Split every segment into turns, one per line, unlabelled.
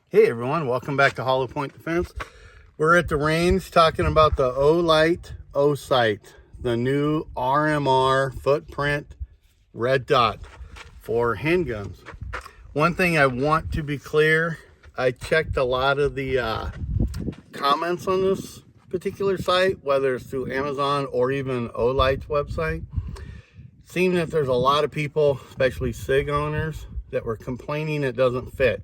Hey everyone, welcome back to Hollow Point Defense. We're at the range talking about the Olight Osight, the new RMR footprint red dot for handguns. One thing I want to be clear, I checked a lot of the comments on this particular site, whether it's through Amazon or even Olight's website. Seems that there's a lot of people, especially SIG owners, that were complaining it doesn't fit.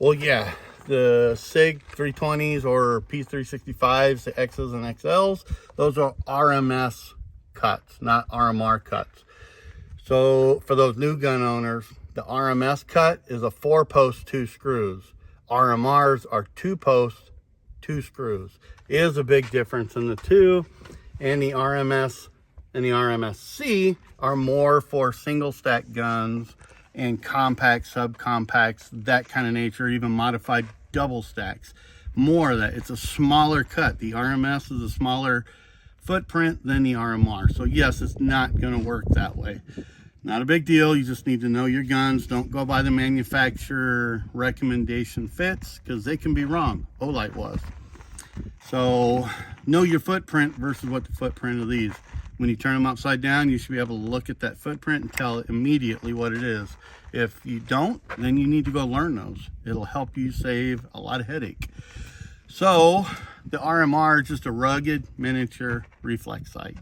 Well, yeah, the SIG 320s or P365s, the X's and XLs, those are RMS cuts, not RMR cuts. So for those new gun owners, the RMS cut is a 4-post, 2 screws. RMRs are 2-post, 2 screws. It is a big difference in the two, and the RMS and the RMSC are more for single stack guns and compact, subcompacts, that kind of nature, even modified double stacks. More of that. It's a smaller cut. The RMS is a smaller footprint than the RMR. So yes, it's not going to work that way. Not a big deal. You just need to know your guns. Don't go by the manufacturer recommendation fits, because they can be wrong. Olight was. So know your footprint versus what the footprint of these. When you turn them upside down, you should be able to look at that footprint and tell immediately what it is. If you don't, then you need to go learn those. It'll help you save a lot of headache. So the RMR is just a rugged miniature reflex sight.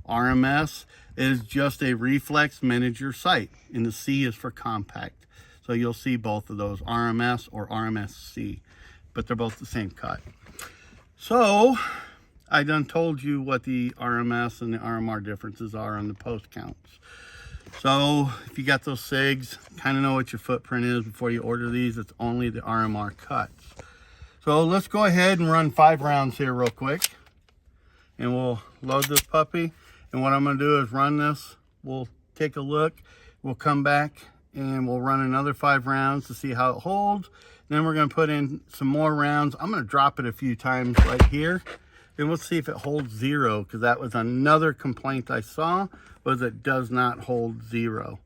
RMS is just a reflex miniature sight, and the C is for compact. So you'll see both of those, RMS or RMSC, but they're both the same cut. So I done told you what the RMS and the RMR differences are on the post counts. So if you got those SIGs, kind of know what your footprint is before you order these. It's only the RMR cuts. So let's go ahead and run 5 rounds here real quick, and we'll load this puppy. And what I'm going to do is run this. We'll take a look. We'll come back and we'll run another 5 rounds to see how it holds. Then we're going to put in some more rounds. I'm going to drop it a few times right here, and we'll see if it holds 0, because that was another complaint I saw, was it does not hold 0.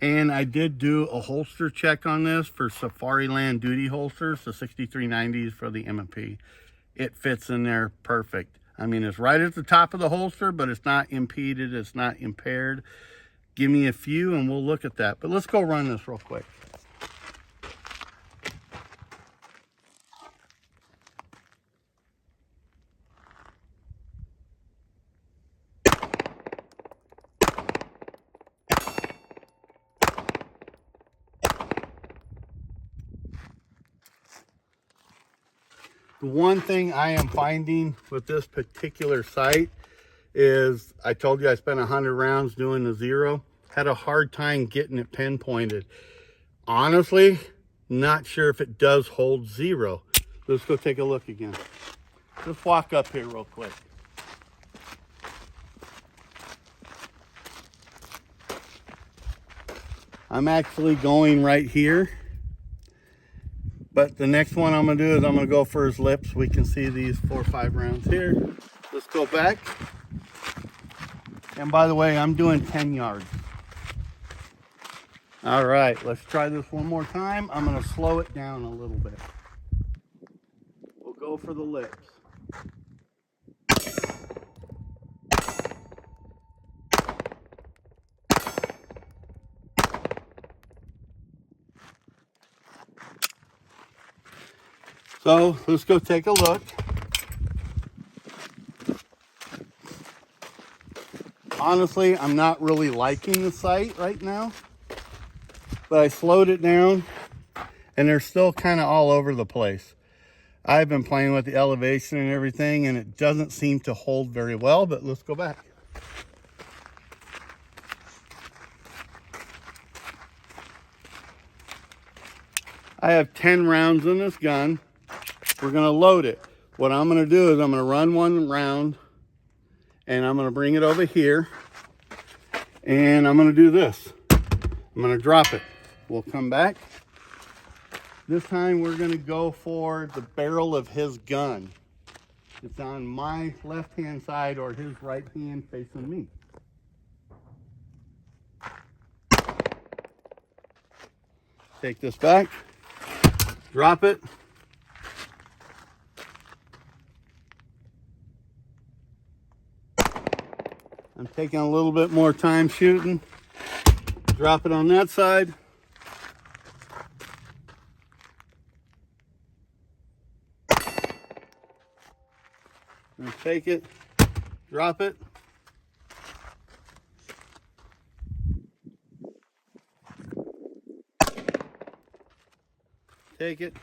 And I did do a holster check on this for Safariland duty holsters, the 6390s for the M&P. It fits in there perfect. I mean, it's right at the top of the holster, but it's not impeded, it's not impaired. Give me a few and we'll look at that. But let's go run this real quick. The one thing I am finding with this particular sight is, I told you I spent 100 rounds doing the 0. Had a hard time getting it pinpointed. Honestly, not sure if it does hold 0. Let's go take a look again. Let's walk up here real quick. I'm actually going right here. But the next one I'm going to do is I'm going to go for his lips. We can see these 4 or 5 rounds here. Let's go back. And by the way, I'm doing 10 yards. All right, let's try this one more time. I'm going to slow it down a little bit. We'll go for the lips. So let's go take a look. Honestly, I'm not really liking the sight right now, but I slowed it down and they're still kind of all over the place. I've been playing with the elevation and everything, and it doesn't seem to hold very well, but let's go back. I have 10 rounds in this gun. We're going to load it. What I'm going to do is I'm going to run 1 round, and I'm going to bring it over here, and I'm going to do this. I'm going to drop it. We'll come back. This time we're going to go for the barrel of his gun. It's on my left-hand side or his right hand facing me. Take this back. drop it. I'm taking a little bit more time shooting. Drop it on that side. And take it, drop it. Take it.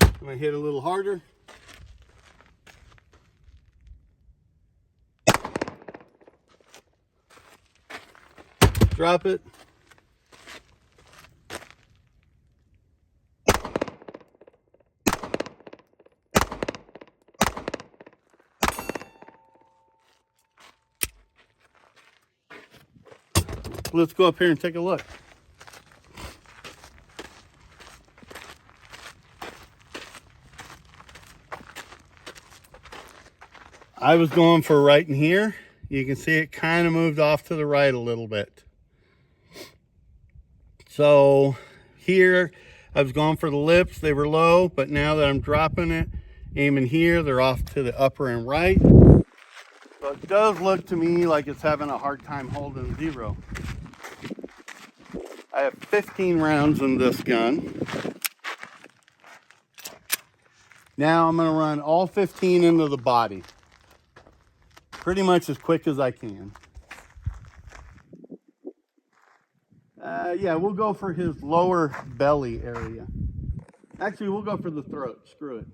I'm gonna hit a little harder. Drop it. Let's go up here and take a look. I was going for right in here. You can see it kind of moved off to the right a little bit. So here, I was going for the lips. They were low, but now that I'm dropping it, aiming here, they're off to the upper and right. So it does look to me like it's having a hard time holding zero. I have 15 rounds in this gun. Now I'm gonna run all 15 into the body. Pretty much as quick as I can. Yeah, we'll go for his lower belly area. Actually, we'll go for the throat. Screw it.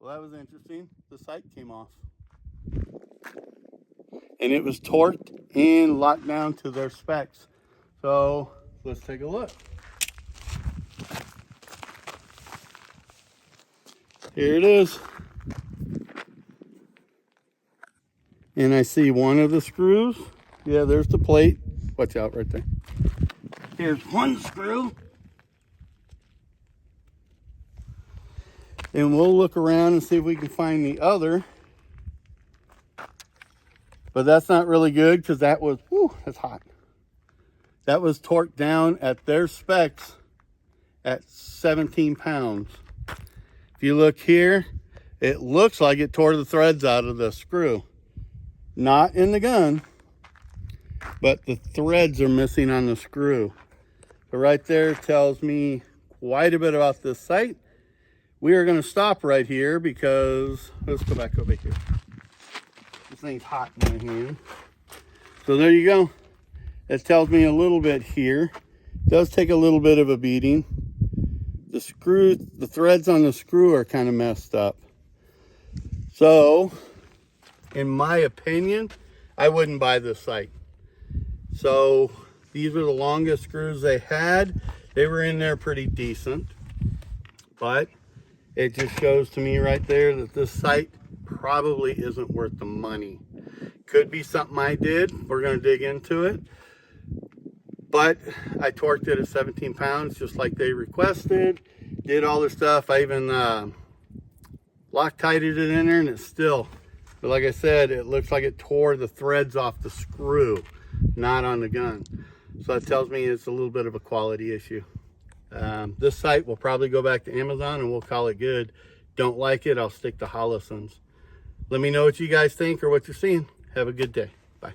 Well, that was interesting. The sight came off. And it was torqued and locked down to their specs. So let's take a look. Here it is. And I see one of the screws. Yeah, there's the plate. Watch out right there. Here's one screw. And we'll look around and see if we can find the other. But that's not really good because that was, whew, that's hot. That was torqued down at their specs at 17 pounds. If you look here, it looks like it tore the threads out of the screw. Not in the gun, but the threads are missing on the screw. So right there tells me quite a bit about this sight. We are going to stop right here because, let's go back over here. This thing's hot in my hand. So there you go. It tells me a little bit here. It does take a little bit of a beating. The screw, the threads on the screw are kind of messed up. So, in my opinion, I wouldn't buy this sight. So, these were the longest screws they had. They were in there pretty decent. But, it just shows to me right there that this sight probably isn't worth the money. Could be something I did. We're going to dig into it. But I torqued it at 17 pounds just like they requested. Did all the stuff. I even Loctited it in there and it's still, but like I said, it looks like it tore the threads off the screw, not on the gun. So that tells me it's a little bit of a quality issue. This sight will probably go back to Amazon and we'll call it good. Don't like it, I'll stick to Hollisons. Let me know what you guys think or what you're seeing. Have a good day. Bye.